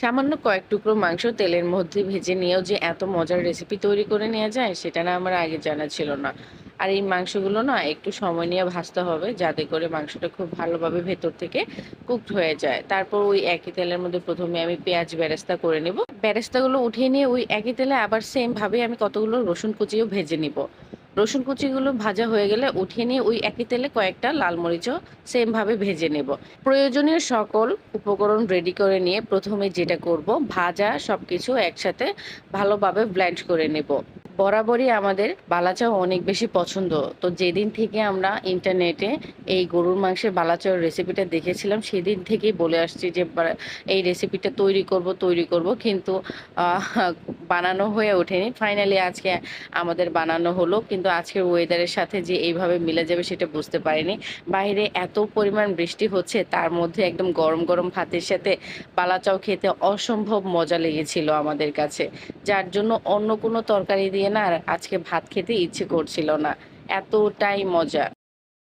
সামান্য কয়েক টুকরো মাংস তেলের মধ্যে ভেজে নিয়েও যে এত মজার রেসিপি তৈরি করে নেওয়া যায় সেটা না আমার আগে জানা ছিল না। আর এই মাংসগুলো না একটু সময় নিয়ে ভাজতে হবে যাতে করে মাংসটা খুব ভালোভাবে ভেতর থেকে কুকড হয়ে যায়। তারপর ওই একই তেলের মধ্যে প্রথমে আমি পেঁয়াজ বেরেস্তা করে নিব। বেরেস্তাগুলো উঠিয়ে নিয়ে ওই একই তেলে আবার সেম ভাবে আমি কতগুলো রসুন কুচিও ভেজে নিব। রসুন কুচিগুলো ভাজা হয়ে গেলে উঠিয়ে নিয়ে ওই একই তেলে কয়েকটা লাল মরিচও সেম ভাবে ভেজে নেব। প্রয়োজনীয় সকল উপকরণ রেডি করে নিয়ে প্রথমে যেটা করব, ভাজা সবকিছু একসাথে ভালোভাবে ব্লেন্ড করে নেব। বরাবরই আমাদের বালাচাও অনেক বেশি পছন্দ। তো যেদিন থেকে আমরা ইন্টারনেটে এই গরুর মাংসের বালাচাওর রেসিপিটা দেখেছিলাম সেদিন থেকেই বলে আসছি যে এই রেসিপিটা তৈরি করব, কিন্তু আহ, বানানো হয়ে ওঠেনি। ফাইনালি আজকে আমাদের বানানো হলো, কিন্তু আজকের ওয়েদারের সাথে যে এইভাবে মিলে যাবে সেটা বুঝতে পারিনি। বাইরে এত পরিমাণ বৃষ্টি হচ্ছে, তার মধ্যে একদম গরম গরম ভাতের সাথে বালাচাও খেতে অসম্ভব মজা লেগেছিল আমাদের কাছে। যার জন্য অন্য কোনো তরকারি দিয়ে না আর আজকে ভাত খেতে ইচ্ছে করছিল না, এতটাই মজা।